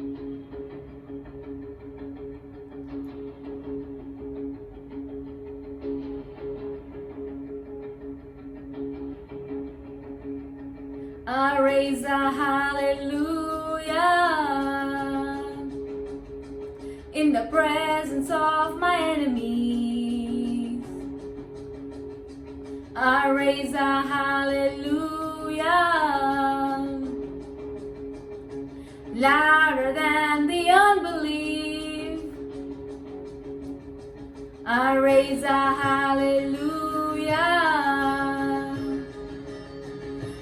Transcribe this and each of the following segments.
I raise a hallelujah in the presence of my enemies. I raise a hallelujah louder than the unbelief. I raise a hallelujah.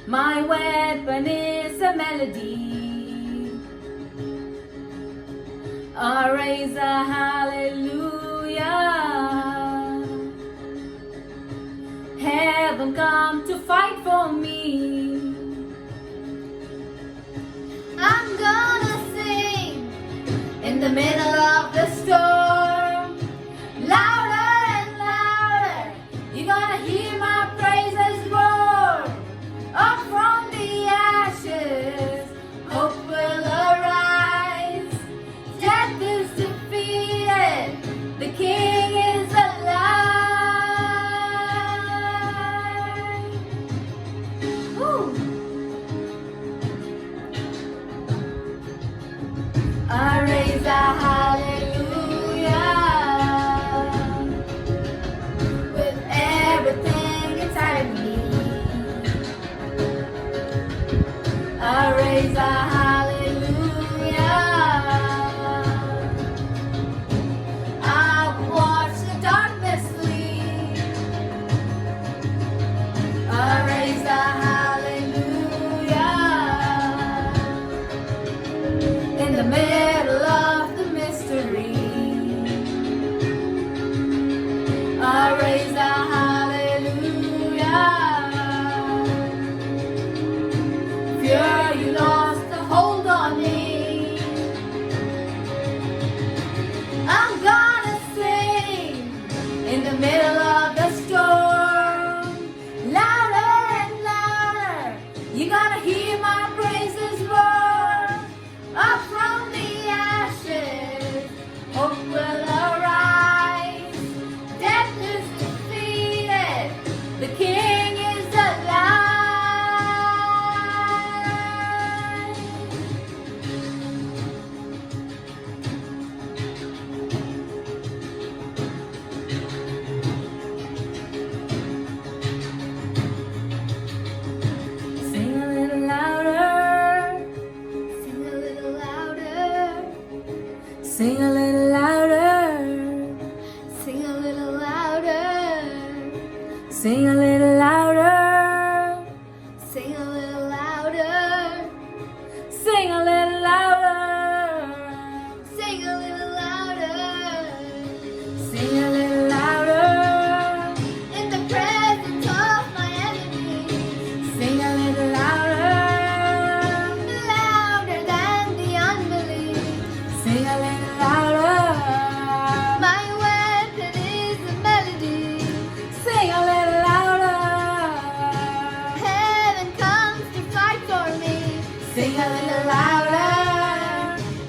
My weapon is a melody. I raise a hallelujah. Heaven come to fight for me. I'm gonna sing in the middle of the storm, louder and louder. You're gonna hear my praises roar. Up from the ashes, hope will arise. Death is defeated, the King is alive. Woo. I raise a hallelujah with everything inside me. I raise a hallelujah. I watch the darkness flee. I raise a hallelujah in the middle of the mystery. I raise a hallelujah. Fear, you lost the hold on me. I'm gonna sing in the middle of the storm, louder and louder. You gotta hear my praises roar. Up from the ashes, hope will arise. Death is defeated, the King is alive. Sing a little louder. Sing a little louder. Sing a little louder. Sing a little louder. Sing a little louder. Sing a little louder. Sing a little louder. Sing a little louder. Sing a little louder in the presence of my enemies. Sing a little louder, louder than the unbelief. Sing a little louder. My weapon is a melody. Sing a little louder. Heaven comes to fight for me. Sing a little louder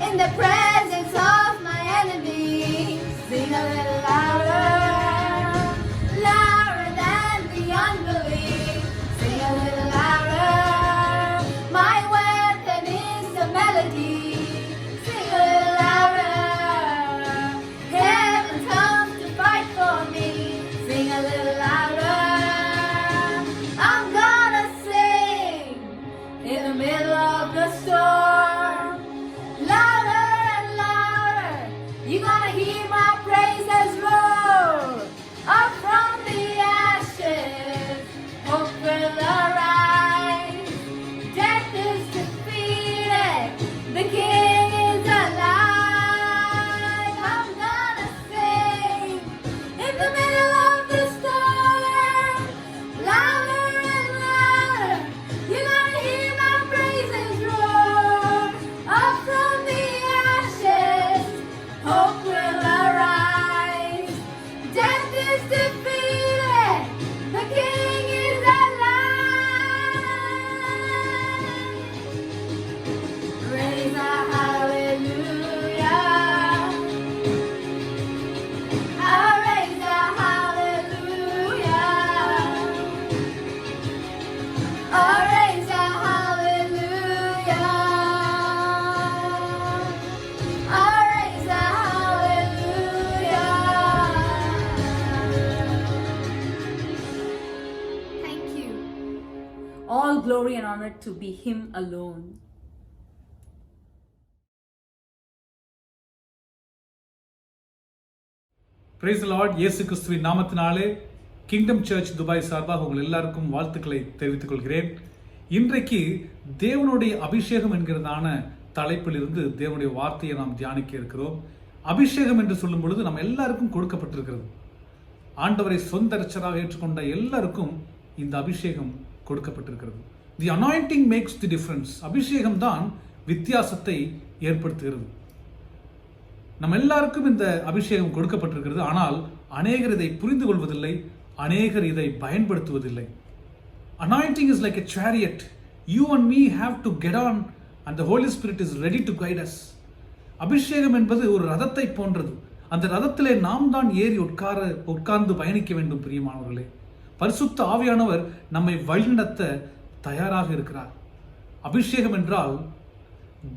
in the presence of my enemies. Sing a little louder, louder than the unbelief. Sing a little louder. My weapon is a melody. Sing a little louder. Heaven comes to fight for me. Sing a little louder. I'm gonna sing in the middle of the storm, louder all glory and honor to be Him alone. Praise the Lord. இயேசு கிறிஸ்துவின் நாமத்தினாலே kingdom search Dubai சார்பாக உங்கள் எல்லாருக்கும் வாழ்த்துக்களை தெரிவித்துக் கொள்கிறேன். இன்றைக்கு தேவனுடைய அபிஷேகம் என்கிறதான தலைப்பில் இருந்து தேவனுடைய வார்த்தையை நாம் தியானிக்க இருக்கிறோம். அபிஷேகம் என்று சொல்லும் பொழுது நம்ம எல்லாருக்கும் கொடுக்கப்பட்டிருக்கிறது. ஆண்டவரை சொந்த இரட்சகராக ஏற்றுக்கொண்ட எல்லாருக்கும் இந்த அபிஷேகம் கொடுக்கப்பட்டிருக்கிறது. தி அனாயிண்டிங் மேக்ஸ் தி டிஃபரன்ஸ். அபிஷேகம் தான் வித்தியாசத்தை ஏற்படுத்துகிறது. நம்ம எல்லாருக்கும் இந்த அபிஷேகம் கொடுக்கப்பட்டிருக்கிறது. ஆனால் அநேகர் இதை புரிந்து கொள்வதில்லை, அநேகர் இதை பயன்படுத்துவதில்லை. Anointing is like a chariot. You and me have to get on and the Holy Spirit is ready to guide us. அபிஷேகம் என்பது ஒரு ரதத்தை போன்றது. அந்த ரதத்திலே நாம் தான் ஏறி உட்கார்ந்து பயணிக்க வேண்டும். பிரியமானவர்களே, பரிசுத்த ஆவியானவர் நம்மை வழிநடத்த தயாராக இருக்கிறார். அபிஷேகம் என்றால்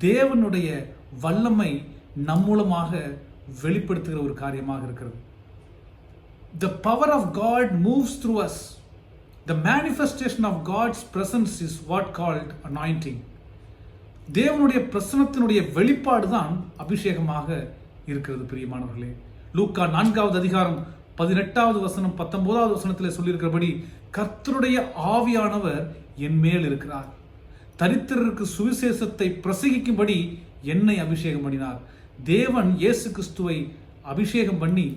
தேவனுடைய வல்லமை நம் மூலமாக வெளிப்படுத்துகிற ஒரு காரியமாக இருக்கிறது. The power of God moves through us. The manifestation of God's presence is what called anointing. தேவனுடைய பிரசன்னத்தினுடைய வெளிப்பாடு தான் அபிஷேகமாக இருக்கிறது. பிரியமானவர்களே, லூக்கா 4வது அதிகாரம் 18வது வசனம் 19வது வசனத்தில் சொல்லியிருக்கிறபடி, கர்த்தருடைய ஆவியானவர் என் மேல் இருக்கிறார், தரித்திரருக்கு சுவிசேஷத்தை பிரசங்கிக்கும்படி என்னை அபிஷேகம் பண்ணினார். தேவன் இயேசு கிறிஸ்துவை அபிஷேகம் பண்ணி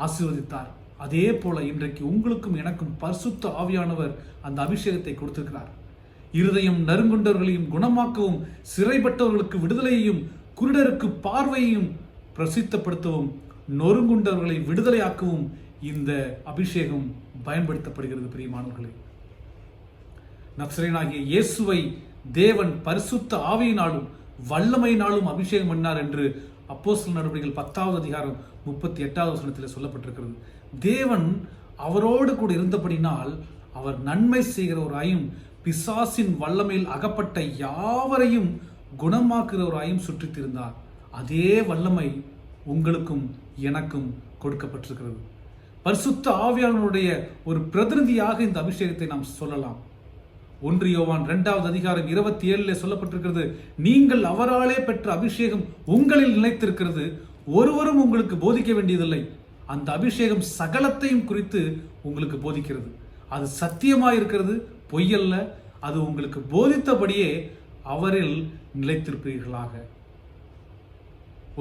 ஆசீர்வதித்தார். அதே போல இன்றைக்கு உங்களுக்கும் எனக்கும் பரிசுத்த ஆவியானவர் அந்த அபிஷேகத்தை கொடுத்திருக்கிறார். இருதயம் நறுங்குண்டவர்களையும் குணமாக்கவும், சிறைப்பட்டவர்களுக்கு விடுதலையையும், குருடருக்கு பார்வையையும் பிரசித்தப்படுத்தவும், நொறுங்குண்டவர்களை விடுதலையாக்கவும் இந்த அபிஷேகம் பயன்படுத்தப்படுகிறது. பிரியமானவர்களே, நசரேயனாகிய இயேசுவை தேவன் பரிசுத்த ஆவியினாலும் வல்லமையினாலும் அபிஷேகம் பண்ணார் என்று அப்போஸ்தலர் நடவடிக்கைகள் 10வது அதிகாரம் 38வது வசனத்தில் சொல்லப்பட்டிருக்கிறது. தேவன் அவரோடு கூட இருந்தபடினால் அவர் நன்மை செய்கிறவராயும் பிசாசின் வல்லமையில் அகப்பட்ட யாவரையும் குணமாக்குகிறவராயும் சுற்றித்திருந்தார். அதே வல்லமை உங்களுக்கும் எனக்கும் கொடுக்கப்பட்டிருக்கிறது. பரிசுத்த ஆவியானவருடைய ஒரு பிரதிநிதியாக இந்த அபிஷேகத்தை நாம் சொல்லலாம். 1 யோவான் 2வது அதிகாரம் 27 சொல்லப்பட்டிருக்கிறது, நீங்கள் அவராலே பெற்ற அபிஷேகம் உங்களில் நிலைத்திருக்கிறது, ஒருவரும் உங்களுக்கு போதிக்க வேண்டியதில்லை. அந்த அபிஷேகம் சகலத்தையும் குறித்து உங்களுக்கு போதிக்கிறது. அது சத்தியமாக இருக்கிறது, பொய்யல்ல. அது உங்களுக்கு போதித்தபடியே அவரில் நிலைத்திருப்பீர்களாக.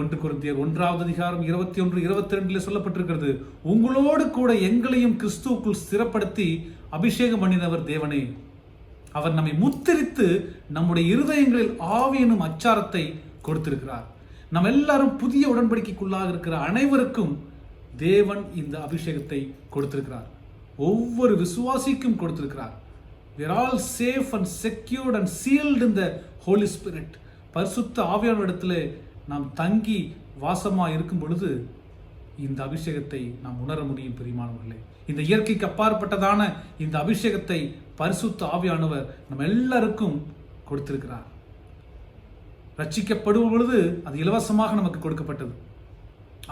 1 கொரிந்தியர் 1வது அதிகாரம் 21, 22 சொல்லப்பட்டிருக்கிறது, உங்களோடு கூட எங்களையும் கிறிஸ்துவுக்குள் ஸ்திரப்படுத்தி அபிஷேகம் பண்ணினவர் தேவனே. அவர் நம்மை முத்திரித்து நம்முடைய இருதயங்களில் ஆவி எனும் அச்சாரத்தை கொடுத்திருக்கிறார். நம்ம எல்லாரும் புதிய உடன்படிக்கைக்குள்ளாக இருக்கிற அனைவருக்கும் தேவன் இந்த அபிஷேகத்தை கொடுத்திருக்கிறார். ஒவ்வொரு விசுவாசிக்கும் கொடுத்திருக்கிறார். We are all safe and secured and sealed in the Holy Spirit. பரிசுத்த ஆவியான இடத்துல நாம் தங்கி வாசமா இருக்கும் பொழுது இந்த அபிஷேகத்தை நாம் உணர முடியும். பிரியமானவர்களே, இந்த இயற்கைக்கு அப்பாற்பட்டதான இந்த அபிஷேகத்தை பரிசுத்த ஆவியானவர் நம்ம எல்லாருக்கும் கொடுத்திருக்கிறார். ரட்சிக்கப்படும் பொழுது அது இலவசமாக நமக்கு கொடுக்கப்பட்டது.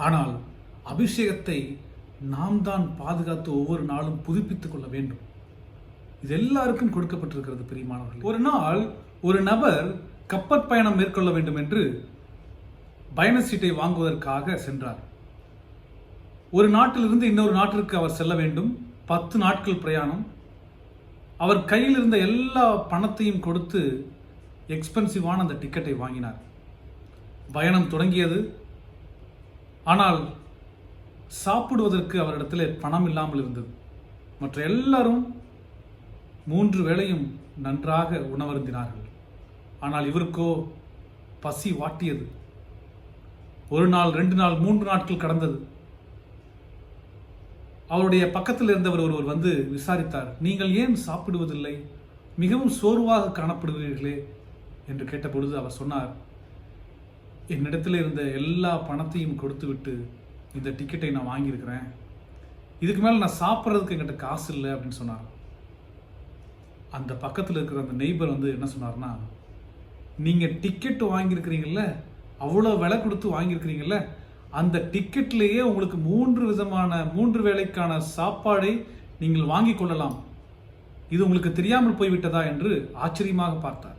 ஆனால் அபிஷேகத்தை நாம் தான் பாதுகாத்து ஒவ்வொரு நாளும் புதுப்பித்துக் கொள்ள வேண்டும். இது எல்லாருக்கும் கொடுக்கப்பட்டிருக்கிறது. பிரியமானவர்கள், ஒரு நாள் ஒரு நபர் கப்பற் பயணம் மேற்கொள்ள வேண்டும் என்று பயண சீட்டை வாங்குவதற்காக சென்றார். ஒரு நாட்டிலிருந்து இன்னொரு நாட்டிற்கு அவர் செல்ல வேண்டும். 10 நாட்கள் பிரயாணம். அவர் கையில் இருந்த எல்லா பணத்தையும் கொடுத்து எக்ஸ்பென்சிவான அந்த டிக்கெட்டை வாங்கினார். பயணம் தொடங்கியது. ஆனால் சாப்பிடுவதற்கு அவரிடத்தில் பணம் இல்லாமல் இருந்தது. மற்ற எல்லாரும் 3 வேளையும் நன்றாக உணவருந்தினார்கள். ஆனால் இவருக்கோ பசி வாட்டியது. 1 நாள், 2 நாள், 3 நாட்கள் கடந்தது. அவருடைய பக்கத்தில் இருந்தவர் ஒருவர் வந்து விசாரித்தார், நீங்கள் ஏன் சாப்பிடுவதில்லை? மிகவும் சோர்வாக காணப்படுவீர்களே என்று கேட்டபொழுது அவர் சொன்னார், என்னிடத்தில் இருந்த எல்லா பணத்தையும் கொடுத்து விட்டு இந்த டிக்கெட்டை நான் வாங்கியிருக்கிறேன். இதுக்கு மேலே நான் சாப்பிட்றதுக்கு என்கிட்ட காசு இல்லை அப்படின்னு சொன்னார். அந்த பக்கத்தில் இருக்கிற அந்த நெய்பர் வந்து என்ன சொன்னார்னா, நீங்கள் டிக்கெட்டு வாங்கியிருக்கிறீங்கல்ல, அவ்வளோ விலை கொடுத்து வாங்கியிருக்கிறீங்கல்ல, அந்த டிக்கெட்லேயே உங்களுக்கு 3 வேளைக்கான சாப்பாடை நீங்கள் வாங்கி கொள்ளலாம். இது உங்களுக்கு தெரியாமல் போய்விட்டதா என்று ஆச்சரியமாக பார்த்தார்.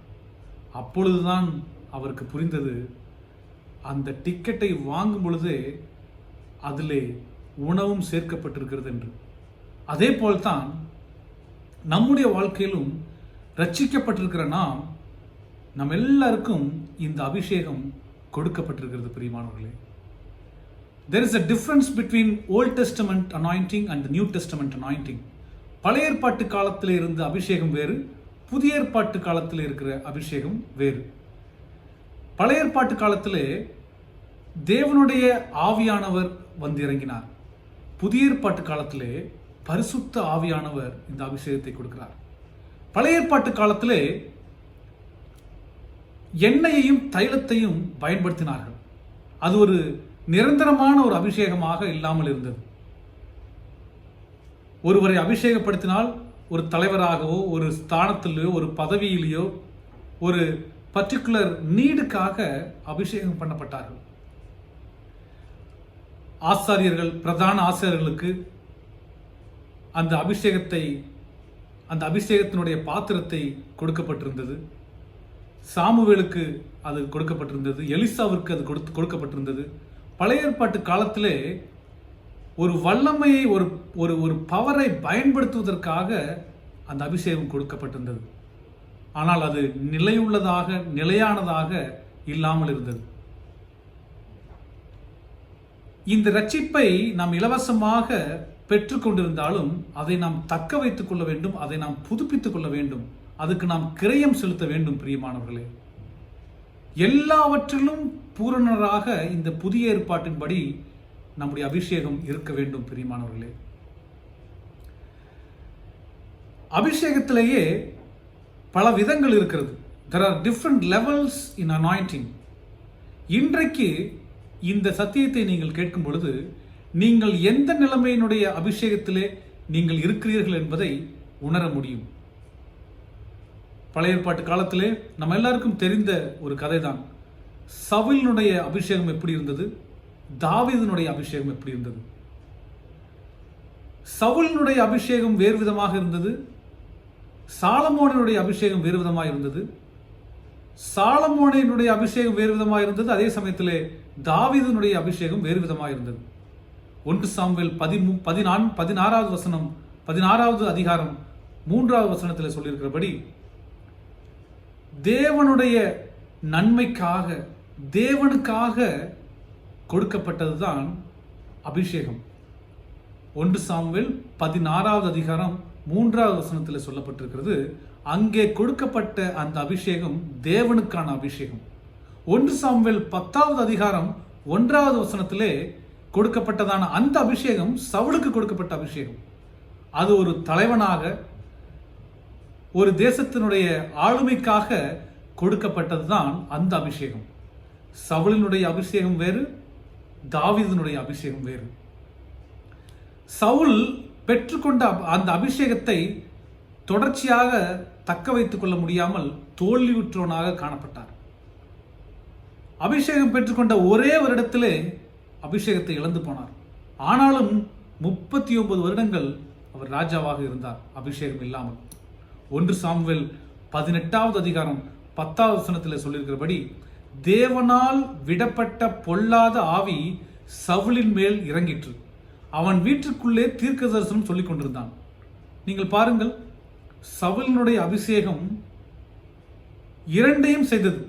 அப்பொழுதுதான் அவருக்கு புரிந்தது, அந்த டிக்கெட்டை வாங்கும் பொழுதே அதிலே உணவும் சேர்க்கப்பட்டிருக்கிறது என்று. அதே போல்தான் நம்முடைய வாழ்க்கையிலும் ரட்சிக்கப்பட்டிருக்கிற நம் எல்லாருக்கும் இந்த அபிஷேகம் கொடுக்கப்பட்டிருக்கிறது பிரியமானவர்களே. There is a difference between Old Testament anointing and the New Testament anointing. பழைய ஏற்பாட்டு காலத்தில் இருந்த அபிஷேகம் வேறு, புதிய ஏற்பாட்டு காலத்தில் இருக்கிற அபிஷேகம் வேறு. பழைய ஏற்பாட்டு காலத்திலே தேவனுடைய ஆவியானவர் வந்து இறங்கினார். புதிய ஏற்பாட்டு காலத்திலே பரிசுத்த ஆவியானவர் இந்த அபிஷேகத்தை கொடுக்கிறார். பழைய ஏற்பாட்டு காலத்திலே எண்ணெயையும் தைலத்தையும் பயன்படுத்தினார்கள். அது ஒரு நிரந்தரமான ஒரு அபிஷேகமாக இல்லாமல் இருந்தது. ஒருவரை அபிஷேகப்படுத்தினால் ஒரு தலைவராகவோ ஒரு ஸ்தானத்திலேயோ ஒரு பதவியிலேயோ ஒரு பர்டிகுலர் நீடுக்காக அபிஷேகம் பண்ணப்பட்டார்கள். ஆசாரியர்கள், பிரதான ஆசாரியர்களுக்கு அந்த அபிஷேகத்தினுடைய பாத்திரத்தை கொடுக்கப்பட்டிருந்தது. சாமுவேலுக்கு அது கொடுக்கப்பட்டிருந்தது. எலிசாவிற்கு அது கொடுக்கப்பட்டிருந்தது. பழைய ஏற்பாட்டு காலத்திலே ஒரு வல்லமையை ஒரு பவரை பயன்படுத்துவதற்காக அந்த அபிஷேகம் கொடுக்கப்பட்டிருந்தது. ஆனால் அது நிலையானதாக இல்லாமல் இருந்தது. இந்த ரட்சிப்பை நாம் இலவசமாக பெற்றுக்கொண்டிருந்தாலும் அதை நாம் தக்க வைத்துக் கொள்ள வேண்டும், அதை நாம் புதுப்பித்துக் கொள்ள வேண்டும், அதுக்கு நாம் கிரயம் செலுத்த வேண்டும். பிரியமானவர்களே, எல்லாவற்றிலும் பூரணராக இந்த புதிய ஏற்பாட்டின்படி நம்முடைய அபிஷேகம் இருக்க வேண்டும். பிரியமானவர்களே, அபிஷேகத்திலேயே பல விதங்கள் இருக்கிறது. There are different levels in anointing. இன்றைக்கு இந்த சத்தியத்தை நீங்கள் கேட்கும் பொழுது நீங்கள் எந்த நிலைமையினுடைய அபிஷேகத்திலே நீங்கள் இருக்கிறீர்கள் என்பதை உணர முடியும். பழைய ஏற்பாட்டு காலத்திலே நம்ம எல்லாருக்கும் தெரிந்த ஒரு கதை தான். சவுலினுடைய அபிஷேகம் எப்படி இருந்தது, தாவீதினுடைய அபிஷேகம் எப்படி இருந்தது. சவுலினுடைய அபிஷேகம் வேறு விதமாக இருந்தது, சாலமோனினுடைய அபிஷேகம் வேறு விதமாக இருந்தது. சாலமோனினுடைய அபிஷேகம் வேறு விதமாக இருந்தது, அதே சமயத்திலே தாவீதினுடைய அபிஷேகம் வேறு விதமாக இருந்தது. 1 சாமுவேல் 16வது வசனம், 16வது அதிகாரம் 3வது வசனத்தில் சொல்லியிருக்கிறபடி தேவனுடைய நன்மைக்காக, தேவனுக்காக கொடுக்கப்பட்டதுதான் அபிஷேகம். 1 சாமுவேல் 16வது அதிகாரம் 3வது வசனத்தில் சொல்லப்பட்டிருக்கிறது. அங்கே கொடுக்கப்பட்ட அந்த அபிஷேகம் தேவனுக்கான அபிஷேகம். 1 சாமுவேல் 10வது அதிகாரம் 1வது வசனத்திலே கொடுக்கப்பட்டதான அந்த அபிஷேகம் சவுலுக்கு கொடுக்கப்பட்ட அபிஷேகம். அது ஒரு தலைவனாக, ஒரு தேசத்தினுடைய ஆளுமைக்காக கொடுக்கப்பட்டதுதான் அந்த அபிஷேகம். சவுலினுடைய அபிஷேகம் வேறு, தாவீதினுடைய அபிஷேகம் வேறு. சவுல் பெற்றுக்கொண்ட அந்த அபிஷேகத்தை தொடர்ச்சியாக தக்க வைத்துக் கொள்ள முடியாமல் தோல்வியுற்றவனாக காணப்பட்டார். அபிஷேகம் பெற்றுக்கொண்ட ஒரே வருடத்திலே அபிஷேகத்தை இழந்து போனார். ஆனாலும் 39 வருடங்கள் அவர் ராஜாவாக இருந்தார் அபிஷேகம் இல்லாமல். 1 சாமுவேல் 18வது அதிகாரம் 10வது வசனத்தில் சொல்லியிருக்கிறபடி தேவனால் விடப்பட்ட பொல்லாத ஆவி சவுலின் மேல் இறங்கிற்று, அவன் வீட்டுக்குள்ளே தீர்க்க தரிசனம் சொல்லிக் கொண்டிருந்தான். நீங்கள் பாருங்கள், சவுலினுடைய அபிஷேகம் இரண்டையும் செய்தது.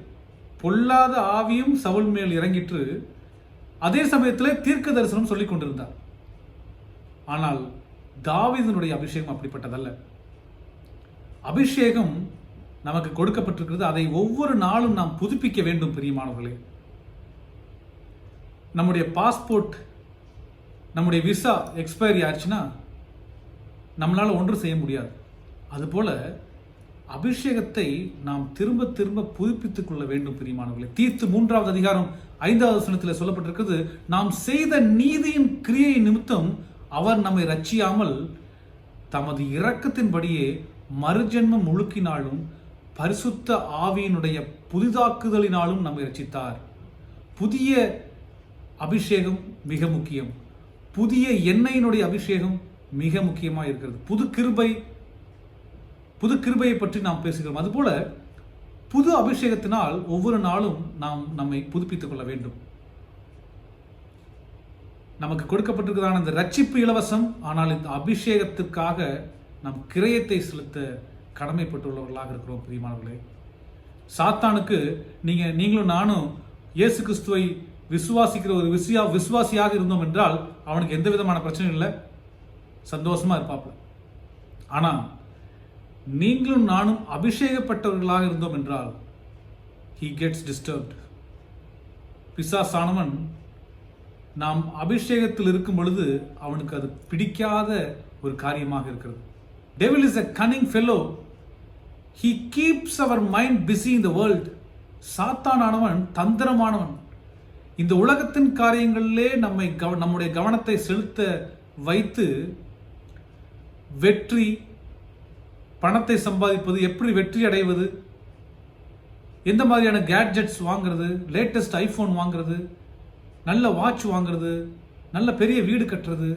பொல்லாத ஆவியும் சவுல் மேல் இறங்கிற்று, அதே சமயத்தில் தீர்க்க தரிசனம் சொல்லிக் கொண்டிருந்தார். ஆனால் தாவீதினுடைய அபிஷேகம் அப்படிப்பட்டதல்ல. அபிஷேகம் நமக்கு கொடுக்கப்பட்டிருக்கிறது, அதை ஒவ்வொரு நாளும் நாம் புதுப்பிக்க வேண்டும். பிரியமானவர்களே, நம்முடைய பாஸ்போர்ட், நம்முடைய விசா எக்ஸ்பைரி ஆச்சுன்னா நம்மளால ஒன்றும் செய்ய முடியாது. அதுபோல அபிஷேகத்தை நாம் திரும்ப திரும்ப புதுப்பித்துக் கொள்ள வேண்டும். பிரியமானவர்களே, தீத்து 3வது அதிகாரம் 5வது வசனத்தில் சொல்லப்பட்டிருக்கிறது, நாம் செய்த நீதியின் கிரியை நிமித்தம் அவர் நம்மை ரட்சியாமல் தமது இரக்கத்தின்படியே மறுஜென்மம் முழுக்கினாலும் பரிசுத்த ஆவியினுடைய புதிதாக்குதலினாலும் நம்மை ரட்சித்தார். புதிய அபிஷேகம் மிக முக்கியம். புதிய எண்ணெயினுடைய அபிஷேகம் மிக முக்கியமாக இருக்கிறது. புது கிருபை புது கிருபையை பற்றி நாம் பேசுகிறோம். அதுபோல புது அபிஷேகத்தினால் ஒவ்வொரு நாளும் நாம் நம்மை புதுப்பித்துக் கொள்ள வேண்டும். நமக்கு கொடுக்கப்பட்டிருக்கிறதான இந்த ரட்சிப்பு இலவசம். ஆனால் இந்த அபிஷேகத்திற்காக நாம் கிரயத்தை செலுத்த கடமைப்பட்டுள்ளவர்களாக இருக்கிறோம். பிரியமானவர்களே, சாத்தானுக்கு நீங்களும் நானும் இயேசு கிறிஸ்துவை விசுவாசிக்கிற ஒரு விசுவாசியாக இருந்தோம் என்றால் அவனுக்கு எந்த விதமான பிரச்சனையும் இல்லை, சந்தோஷமா இருப்பாப்ல. ஆனா நீங்களும் நானும் அபிஷேகப்பட்டவர்களாக இருந்தோம் என்றால் he gets disturbed. பிசாசானவன் நாம் அபிஷேகத்தில் இருக்கும் பொழுது அவனுக்கு அது பிடிக்காத ஒரு காரியமாக இருக்கிறது. Devil is a cunning fellow. He keeps our mind busy in the world. சாத்தானானவன் தந்திரமானவன். இந்த உலகத்தின் காரியங்களிலே நம்முடைய கவனத்தை செலுத்த வைத்து வெற்றி, பணத்தை சம்பாதிப்பது, எப்படி வெற்றி அடைவது, எந்த மாதிரியான கேட்ஜெட்ஸ் வாங்குறது, லேட்டஸ்ட் ஐபோன் வாங்குறது, நல்ல வாட்ச் வாங்குறது, நல்ல பெரிய வீடு கட்டுறது,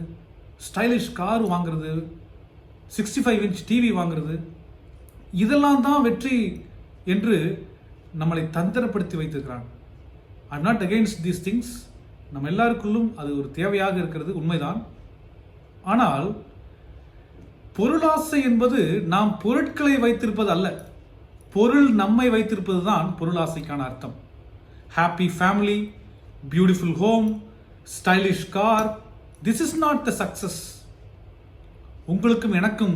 ஸ்டைலிஷ் கார் வாங்குறது, 65 இன்ச் டிவி வாங்குறது, இதெல்லாம் தான் வெற்றி என்று நம்மளை தந்திரப்படுத்தி வைத்திருக்கிறான். I am not against these things. நம்ம எல்லாருக்குள்ளும் அது ஒரு தேவையாக இருக்கிறது, உண்மைதான். ஆனால் பொருளாசை என்பது நாம் பொருட்களை வைத்திருப்பது அல்ல, பொருள் நம்மை வைத்திருப்பது தான் பொருளாசைக்கான அர்த்தம். Happy family, beautiful home, stylish car, this is not the success. உங்களுக்கும் எனக்கும்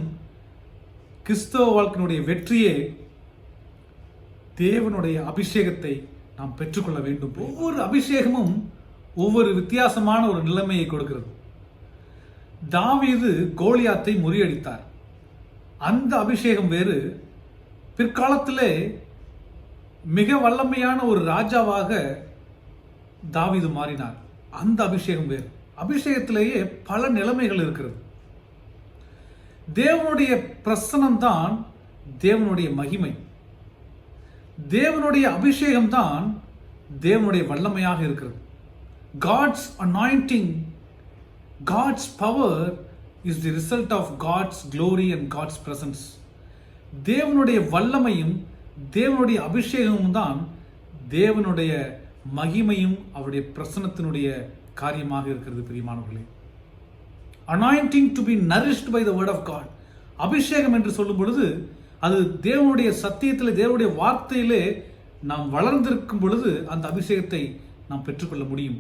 கிறிஸ்தவ வாழ்க்கையினுடைய வெற்றியே தேவனுடைய அபிஷேகத்தை நாம் பெற்றுக்கொள்ள வேண்டும். ஒவ்வொரு அபிஷேகமும் ஒவ்வொரு வித்தியாசமான ஒரு நிலைமையை கொடுக்கிறது. தாவீது கோலியாத்தை முறியடித்தார். அந்த அபிஷேகம் வேறு. பிற்காலத்திலே மிக வல்லமையான ஒரு ராஜாவாக தாவீது மாறினார். அந்த அபிஷேகம் வேறு. அபிஷேகத்திலேயே பல நிலைமைகள் இருக்கிறது. தேவனுடைய பிரசனம் தான் தேவனுடைய மகிமை. தேவனுடைய அபிஷேகம் தான் தேவனுடைய வல்லமையாக இருக்கிறது. God's anointing, God's power is the result of God's glory and God's presence. தேவனுடைய வல்லமையும் தேவனுடைய அபிஷேகமும் தான் தேவனுடைய மகிமையும் அவருடைய பிரசன்னத்தினுடைய காரியமாக இருக்கிறது. பிரியமானவர்களே, anointing to be nourished by the word of God. அபிஷேகம் என்று சொல்லும் பொழுது அது தேவனுடைய சத்தியத்திலே, தேவனுடைய வார்த்தையிலே நாம் வளர்ந்திருக்கும் பொழுது அந்த அபிஷேகத்தை நாம் பெற்றுக்கொள்ள முடியும்.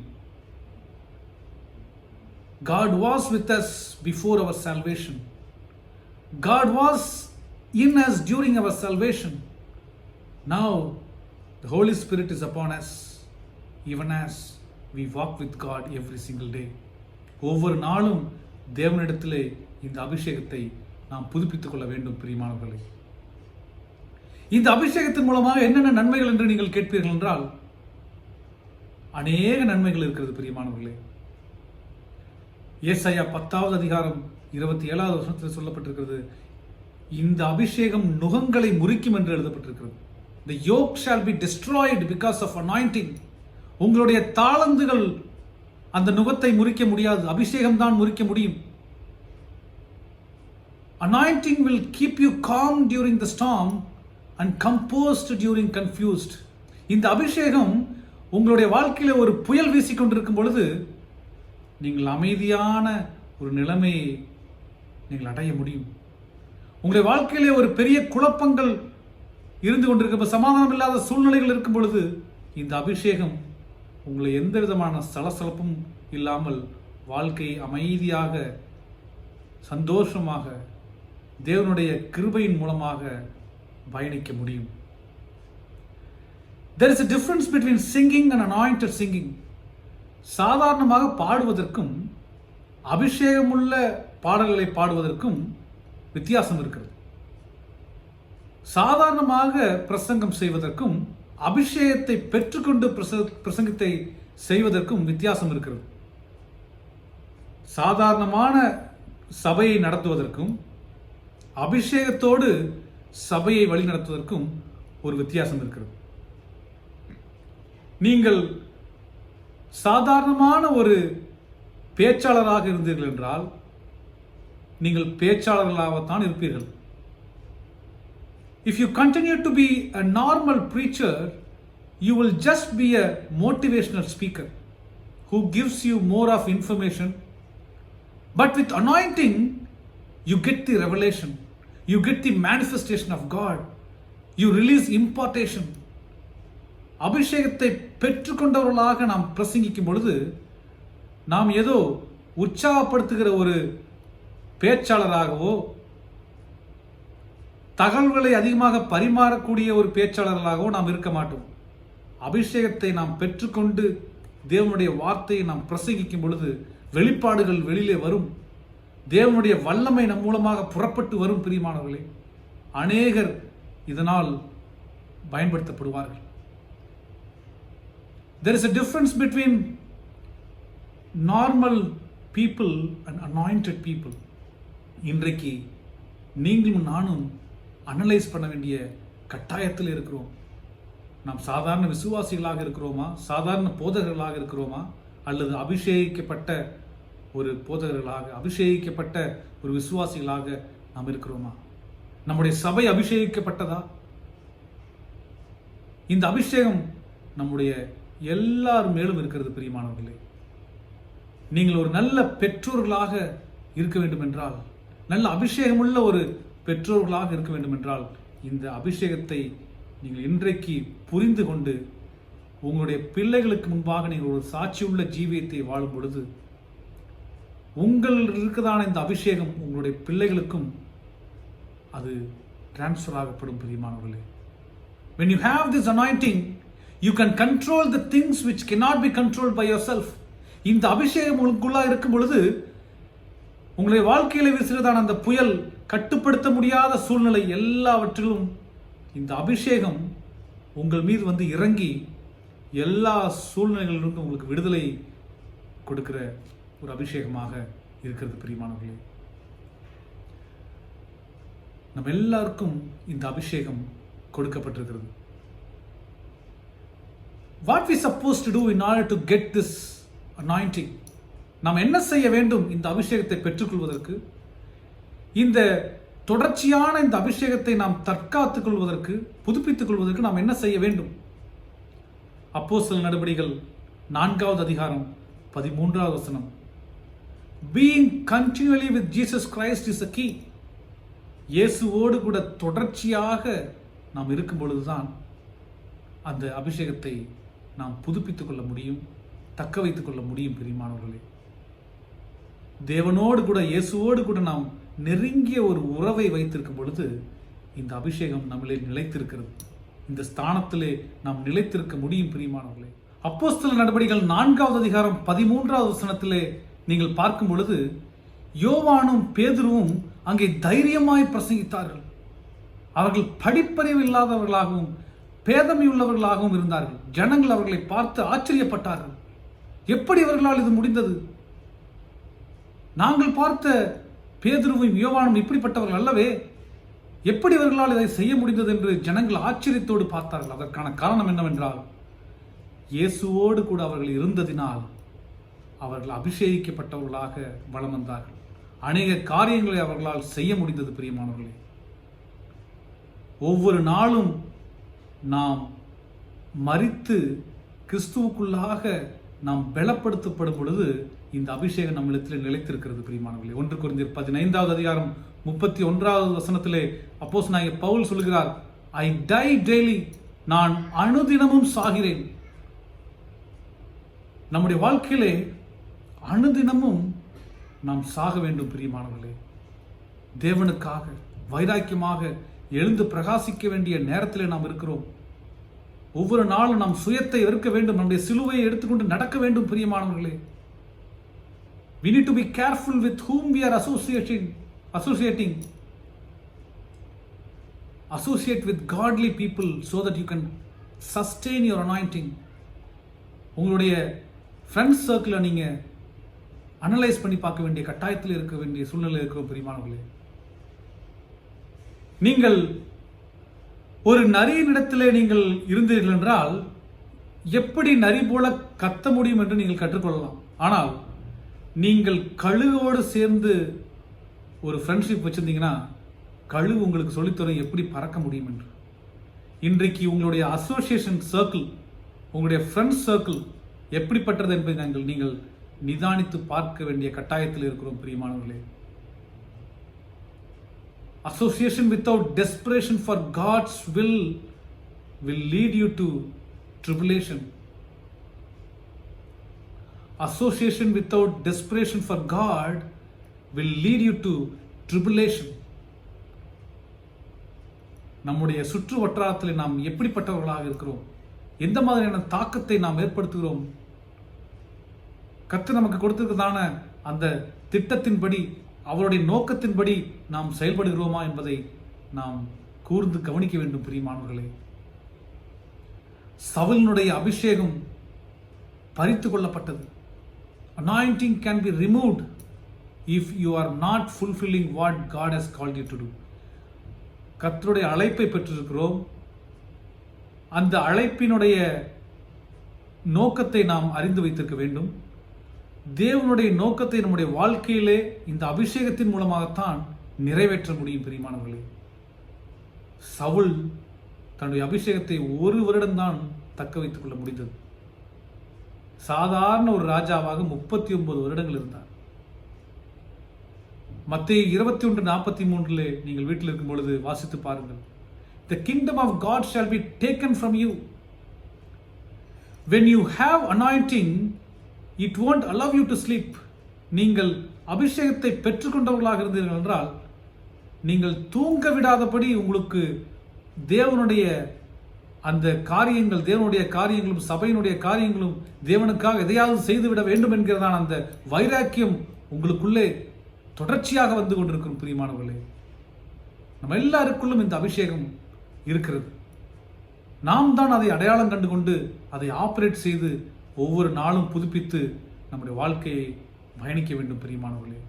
God was with us before our salvation. God was in us during our salvation. Now the Holy Spirit is upon us, even as we walk with God every single day. ஒவ்வொரு நாளும் தேவனிடத்திலே இந்த அபிஷேகத்தை நாம் புதுப்பித்துக் கொள்ள வேண்டும். பிரியமானவர்களே, இந்த அபிஷேகத்தின் மூலமாக என்னென்ன நன்மைகள் என்று நீங்கள் கேட்பீர்கள் என்றால் அநேக நன்மைகள் இருக்கிறது. பிரியமானவர்களே, ஏசாயா 10வது அதிகாரம் 27வது வசனத்தில் சொல்லப்பட்டிருக்கிறது, இந்த அபிஷேகம் நுகங்களை முறிக்கும் என்று எழுதப்பட்டிருக்கிறது. The yoke shall be destroyed because of anointing. உங்களுடைய தாளந்துகள் அந்த நுகத்தை முறிக்க முடியாது, அபிஷேகம் தான் முறிக்க முடியும். Anointing will keep you calm during the storm and composed during confused. இந்த அபிஷேகம் உங்களுடைய வாழ்க்கையில ஒரு புயல் வீசிக்கொண்டிருக்கும் பொழுது நீங்கள் அமைதியான ஒரு நிலைமையை நீங்கள் அடைய முடியும். உங்களுடைய வாழ்க்கையிலே ஒரு பெரிய குழப்பங்கள் இருந்து கொண்டிருக்கும், சமாதானம் இல்லாத சூழ்நிலைகள் இருக்கும் பொழுது இந்த அபிஷேகம் உங்களை எந்த விதமான சலசலப்பும் இல்லாமல் வாழ்க்கையை அமைதியாக சந்தோஷமாக தேவனுடைய கிருபையின் மூலமாக பயணிக்க முடியும். There is a difference between singing and anointed singing. சாதாரணமாக பாடுவதற்கும் அபிஷேகமுள்ள பாடல்களை பாடுவதற்கும் வித்தியாசம் இருக்கிறது. சாதாரணமாக பிரசங்கம் செய்வதற்கும் அபிஷேகத்தை பெற்றுக்கொண்டு பிரசங்கத்தை செய்வதற்கும் வித்தியாசம் இருக்கிறது. சாதாரணமான சபையை நடத்துவதற்கும் அபிஷேகத்தோடு சபையை வழி நடத்துவதற்கும் ஒரு வித்தியாசம் இருக்கிறது. நீங்கள் சாதாரணமான ஒரு பேச்சாளராக இருந்தீர்கள் என்றால் நீங்கள் பேச்சாளர்களாகத்தான் இருப்பீர்கள். If you continue to be a normal preacher, you will just be a motivational speaker who gives you more of information. But with anointing, you get the revelation, you get the manifestation of God, you release impartation. அபிஷேகத்தை பெற்றுக்கொண்டவர்களாக நாம் பிரசங்கிக்கும் பொழுது நாம் ஏதோ உற்சாகப்படுத்துகிற ஒரு பேச்சாளராகவோ தகவல்களை அதிகமாக பரிமாறக்கூடிய ஒரு பேச்சாளர்களாகவோ நாம் இருக்க மாட்டோம். அபிஷேகத்தை நாம் பெற்றுக்கொண்டு தேவனுடைய வார்த்தையை நாம் பிரசங்கிக்கும் பொழுது வெளிப்பாடுகள் வெளியிலே வரும். தேவனுடைய வல்லமை நம் மூலமாக புறப்பட்டு வரும். பிரியமானவர்களே, அநேகர் இதனால் பயன்படுத்தப்படுவார்கள். There is a difference between normal people and anointed people. இன்றைக்கு நீங்களும் நானும் அனலைஸ் பண்ண வேண்டிய கட்டாயத்தில் இருக்கிறோம். நாம் சாதாரண விசுவாசிகளாக இருக்கிறோமா, சாதாரண போதகர்களாக இருக்கிறோமா, அல்லது அபிஷேகிக்கப்பட்ட ஒரு போதகர்களாக, அபிஷேகிக்கப்பட்ட ஒரு விசுவாசிகளாக நாம் இருக்கிறோமா? நம்முடைய சபை அபிஷேகிக்கப்பட்டதா? இந்த அபிஷேகம் நம்முடைய எல்லார் மேலும் இருக்கிறது. பிரியமானவர்களே, நீங்கள் ஒரு நல்ல பெற்றோர்களாக இருக்க வேண்டும் என்றால், நல்ல அபிஷேகமுள்ள ஒரு பெற்றோர்களாக இருக்க வேண்டும் என்றால், இந்த அபிஷேகத்தை நீங்கள் இன்றைக்கு புரிந்து கொண்டு உங்களுடைய பிள்ளைகளுக்கு முன்பாக நீங்கள் ஒரு சாட்சியுள்ள ஜீவியத்தை வாழும் பொழுது உங்கள் இருக்குதான இந்த அபிஷேகம் உங்களுடைய பிள்ளைகளுக்கும் அது டிரான்ஸ்ஃபர் ஆகப்படும். பிரியமானவர்களே, when you have this anointing, you can control the things which cannot be controlled by yourself. இந்த அபிஷேகம் உங்களுக்குள்ளா இருக்கும் பொழுது உங்களுடைய வாழ்க்கையில வீசுகிறதான அந்த புயல், கட்டுப்படுத்த முடியாத சூழ்நிலை எல்லாவற்றிலும் இந்த அபிஷேகம் உங்கள் மீது வந்து இறங்கி எல்லா சூழ்நிலைகளிலிருந்து உங்களுக்கு விடுதலை கொடுக்கிற ஒரு அபிஷேகமாக இருக்கிறது. பிரியமானவர்களே, நம்ம எல்லாருக்கும் இந்த அபிஷேகம் கொடுக்கப்பட்டிருக்கிறது. What we supposed to do in order to get this anointing? நாம் என்ன செய்ய வேண்டும் இந்த அபிஷேகத்தை பெற்றுக்கொள்வதற்கு? இந்த தொடர்ச்சியான இந்த அபிஷேகத்தை நாம் தற்காத்துக் கொள்வதற்கு, புதுப்பித்துக் கொள்வதற்கு நாம் என்ன செய்ய வேண்டும்? அப்போஸ்தலர் நடபடிகள் 4வது அதிகாரம் 13வது வசனம். Being continually with Jesus Christ is the key. இயேசுவோடு கூட தொடர்ச்சியாக நாம் இருக்கும் பொழுதுதான் அந்த அபிஷேகத்தை நாம் புதுப்பித்துக் கொள்ள முடியும், தக்க வைத்துக் கொள்ள முடியும். பிரியமானவர்களே, தேவனோடு கூட, இயேசுவோடு கூட நாம் நெருங்கிய ஒரு உறவை வைத்திருக்கும் பொழுது இந்த அபிஷேகம் நம்மளே நிலைத்திருக்கிறது. இந்த ஸ்தானத்திலே நாம் நிலைத்திருக்க முடியும். பிரியமானவர்களே, அப்போஸ்தலர் நடபடிகள் 4வது அதிகாரம் 13வது வசனத்திலே நீங்கள் பார்க்கும் பொழுது யோவானும் பேதுருவும் அங்கே தைரியமாய் பிரசங்கித்தார்கள். அவர்கள் படிப்பறிவு இல்லாதவர்களாகவும் பேதமையுள்ளவர்களாகவும் இருந்தார்கள். ஜனங்கள் அவர்களை பார்த்து ஆச்சரியப்பட்டார்கள். எப்படி அவர்களால் இது முடிந்தது? நாங்கள் பார்த்த பேதுருவும் யோவானும் இப்படிப்பட்டவர்கள் அல்லவே, எப்படி அவர்களால் இதை செய்ய முடிந்தது என்று ஜனங்கள் ஆச்சரியத்தோடு பார்த்தார்கள். அதற்கான காரணம் என்னவென்றால், இயேசுவோடு கூட அவர்கள் இருந்ததினால் அவர்கள் அபிஷேகிக்கப்பட்டவர்களாக வலம் வந்தார்கள். அநேக காரியங்களை அவர்களால் செய்ய முடிந்தது. பிரியமானவர்களே, ஒவ்வொரு நாளும் நாம் மரித்து கிறிஸ்துவுக்குள்ளாக நாம் பலப்படுத்தப்படும் பொழுது இந்த அபிஷேகம் நம்மிடத்தில் நிலைத்திருக்கிறது. பிரியமானவர்களே, 1 கொரிந்தியர் 15வது அதிகாரம் 31வது வசனத்திலே அப்போஸ்தலனாகிய பவுல் சொல்கிறார், ஐ டை டெய்லி, நான் அனுதினமும் சாகிறேன். நம்முடைய வாழ்க்கையிலே அனுதினமும் நாம் சாக வேண்டும். பிரியமானவர்களே, தேவனுக்காக வைராக்கியமாக எழுந்து பிரகாசிக்க வேண்டிய நேரத்திலே நாம் இருக்கிறோம். ஒவ்வொரு நாளும் நாம் சுயத்தை வெறுக்க வேண்டும், நம்முடைய சிலுவையை எடுத்துக்கொண்டு நடக்க வேண்டும். பிரியமானவர்களே, we need to be careful with whom we are associating. Associate with godly people so that you can sustain your anointing. உங்களுடைய ஃப்ரெண்ட்ஸ் சர்க்கிளை நீங்க அனலைஸ் பண்ணி பார்க்க வேண்டிய கட்டாயத்தில் இருக்க வேண்டிய சூழ்நிலை இருக்கிற. பிரியமானவர்களே, நீங்கள் ஒரு நரியினிடத்திலே நீங்கள் இருந்தீர்கள் என்றால் எப்படி நரி போல கத்த முடியும் என்று நீங்கள் கற்றுக்கொள்ளலாம். ஆனால் நீங்கள் கழுகோடு சேர்ந்து ஒரு ஃப்ரெண்ட்ஷிப் வச்சிருந்தீங்கன்னா கழுகு உங்களுக்கு சொல்லித்தரும் எப்படி பறக்க முடியும் என்று. இன்றைக்கு உங்களுடைய அசோசியேஷன் சர்க்கிள், உங்களுடைய ஃப்ரெண்ட்ஸ் சர்க்கிள் எப்படிப்பட்டது என்பதை நீங்கள் நிதானித்து பார்க்க வேண்டிய கட்டாயத்தில் இருக்கிறோம் பிரியமானவர்களே. Association without desperation for God's will lead you to tribulation. Association without desperation for God will lead you to tribulation. நம்முடைய சுற்று வட்டாரத்தில் நாம் எப்படிப்பட்டவர்களாக இருக்கிறோம், எந்த மாதிரியான தாக்கத்தை நாம் ஏற்படுத்துகிறோம், கர்த்தர் நமக்கு கொடுத்திருக்கிறதான அந்த திட்டத்தின்படி, அவருடைய நோக்கத்தின்படி நாம் செயல்படுகிறோமா என்பதை நாம் கூர்ந்து கவனிக்க வேண்டும் பிரியமானவர்களே. சவுலினுடைய அபிஷேகம் பறித்து கொள்ளப்பட்டது. Anointing can be removed if you are not fulfilling what God has called you to do. கர்த்தருடைய அழைப்பை பெற்றிருக்கிறோம். அந்த அழைப்பினுடைய நோக்கத்தை நாம் அறிந்து வைத்திருக்க வேண்டும். தேவனுடைய நோக்கத்தை நம்முடைய வாழ்க்கையிலே இந்த அபிஷேகத்தின் மூலமாகத்தான் நிறைவேற்ற முடியும் பிரியமானவர்களே. சவுல் தன்னுடைய அபிஷேகத்தை 1 வருடம்தான் தக்க வைத்துக் கொள்ள முடிந்தது. சாதாரண ஒரு ராஜாவாக 39 வருடங்கள் இருந்தார். மத்தேயு 21:43 நீங்கள் வீட்டில் இருக்கும் பொழுது வாசித்து பாருங்கள். The kingdom of God shall be taken from you. When you have anointing, it won't allow you to sleep. நீங்கள் அபிஷேகத்தை பெற்றுக்கொண்டவர்களாக இருந்தீர்கள் என்றால் நீங்கள் தூங்க விடாதபடி உங்களுக்கு தேவனுடைய அந்த காரியங்கள், தேவனுடைய காரியங்களும் சபையினுடைய காரியங்களும், தேவனுக்காக எதையாவது செய்துவிட வேண்டும் என்கிறதான அந்த வைராக்கியம் உங்களுக்குள்ளே தொடர்ச்சியாக வந்து கொண்டிருக்கும் பிரியமானவர்களே. நம்ம எல்லாருக்குள்ளும் இந்த அபிஷேகம் இருக்கிறது. நாம் தான் அதை அடையாளம் கண்டு கொண்டு அதை ஆபரேட் செய்து ஒவ்வொரு நாளும் புதுப்பித்து நம்முடைய வாழ்க்கையை பயணிக்க வேண்டும் பிரியமானவர்களே.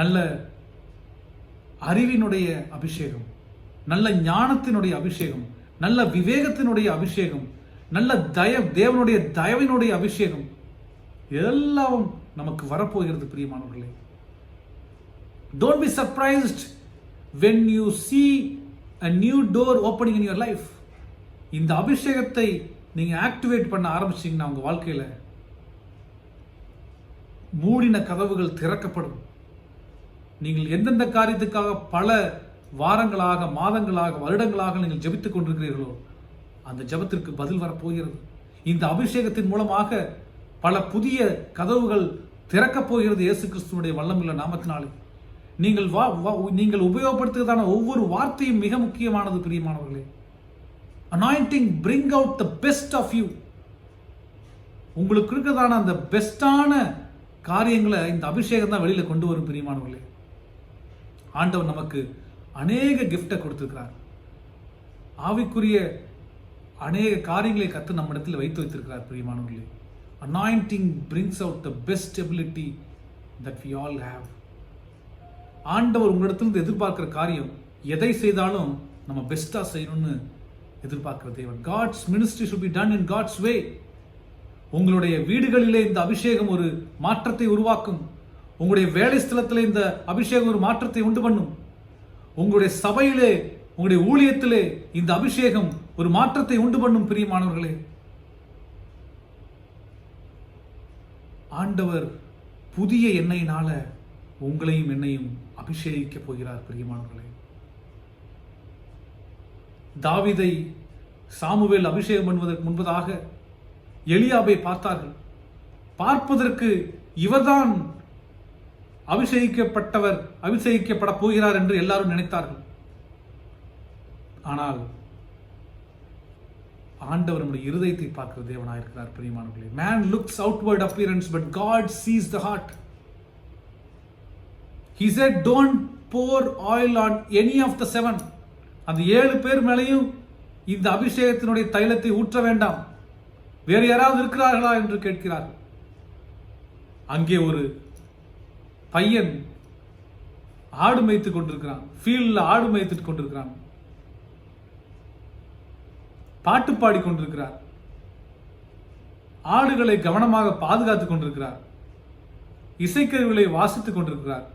நல்ல அறிவினுடைய அபிஷேகம், நல்ல ஞானத்தினுடைய அபிஷேகம், நல்ல விவேகத்தினுடைய அபிஷேகம், நல்ல தேவனுடைய தயவினுடைய அபிஷேகம் எல்லாம் நமக்கு வரப்போகிறது பிரியமானவர்களே. Don't be surprised when you see a new door opening in your life. இந்த அபிஷேகத்தை நீங்க ஆக்டிவேட் பண்ண ஆரம்பிச்சீங்கன்னா உங்க வாழ்க்கையில மூடின கதவுகள் திறக்கப்படும். நீங்கள் எந்தெந்த காரியத்துக்காக பல வாரங்களாக, மாதங்களாக, வருடங்களாக நீங்கள் ஜெபித்துக் கொண்டிருக்கிறீர்களோ அந்த ஜெபத்திற்கு பதில் வரப்போகிறது. இந்த அபிஷேகத்தின் மூலமாக பல புதிய கதவுகள் திறக்கப் போகிறது இயேசு கிறிஸ்துவினுடைய வல்லமையுள்ள நாமத்தினாலே. நீங்கள் உபயோகப்படுத்துவதான ஒவ்வொரு வார்த்தையும் மிக முக்கியமானது பிரியமானவர்களே. Anointing bring out the best of you. உங்களுக்கு இருக்கிறதான அந்த பெஸ்டான காரியங்களை இந்த அபிஷேகம் தான் வெளியில கொண்டு வரும் பிரியமானவர்களே. ஆண்டவர் நமக்கு அநேக கிஃப்டை கொடுத்திருக்கிறார். ஆவிக்குரிய அநேக காரியங்களை கர்த்தர் நம்ம இடத்தில் வைத்து வைத்திருக்கிறார் பிரியமானவர்களே. Anointing brings out the best ability that we all have. ஆண்டவர் உங்களிடத்திலிருந்து எதிர்பார்க்கிற காரியம் எதை செய்தாலும் நம்ம பெஸ்டா செய்யணும்னு எதிர்பார்க்கிற தேவன். God's ministry should be done in God's way. உங்களுடைய வீடுகளிலே இந்த அபிஷேகம் ஒரு மாற்றத்தை உருவாக்கும். உங்களுடைய வேலை ஸ்தலத்திலே இந்த அபிஷேகம் ஒரு மாற்றத்தை உண்டு பண்ணும். உங்களுடைய சபையிலே, உங்களுடைய ஊழியத்திலே இந்த அபிஷேகம் ஒரு மாற்றத்தை உண்டு பண்ணும் பிரியமானவர்களே. ஆண்டவர் புதிய எண்ணெயினால உங்களையும் என்னையும் அபிஷேகிக்க போகிறார் பிரியமானவர்களே. தாவீதை சாமுவேல் அபிஷேகம் பண்ணுவதற்கு முன்பதாக எலியாபை பார்த்தார்கள். பார்ப்பதற்கு இவர்தான் அபிஷேகிக்கப்பட போகிறார் என்று எல்லாரும் நினைத்தார்கள். ஆனால் ஆண்டவர் நம்முடைய இருதயத்தை பார்க்கிற தேவனாயிருக்கிறார் பிரியமானவர்களே. Man looks outward appearance, but God sees the heart. He said, don't pour oil on any of the 7. அந்த 7 பேர் மேலையும் இந்த அபிஷேகத்தினுடைய தைலத்தை ஊற்ற வேண்டாம், வேறு யாராவது இருக்கிறார்களா என்று கேட்கிறார். அங்கே ஒரு பையன் ஆடு மேய்த்துக் கொண்டிருக்கிறான். ஃபீல்ட்ல ஆடு மேய்த்துக் கொண்டிருக்கிறான். பாட்டு பாடி கொண்டிருக்கிறார். ஆடுகளை கவனமாக பாதுகாத்துக் கொண்டிருக்கிறார். இசைக்கருவிகளை வாசித்துக் கொண்டிருக்கிறார்.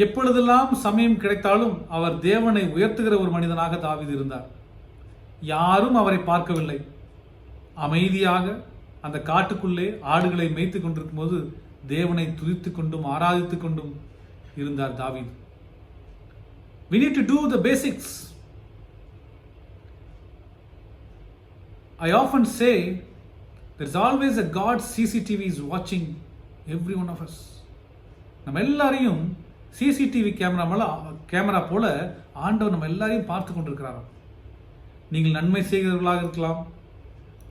எப்பொழுதெல்லாம் சமயம் கிடைத்தாலும் அவர் தேவனை உயர்த்துகிற ஒரு மனிதனாக தாவீது இருந்தார். யாரும் அவரை பார்க்கவில்லை. அமைதியாக அந்த காட்டுக்குள்ளே ஆடுகளை மேய்த்துக் கொண்டிருக்கும் போது தேவனை துதித்துக் கொண்டும் ஆராதித்துக் கொண்டும் இருந்தார் தாவீது. We need to do the basics. I often say there's always a God CCTV is watching every one of us. நம்ம எல்லாரையும் சிசிடிவி கேமரா போல ஆண்டவர் நம்ம எல்லாரையும் பார்த்து கொண்டிருக்கிறாராம். நீங்கள் நன்மை செய்கிறவர்களாக இருக்கலாம்,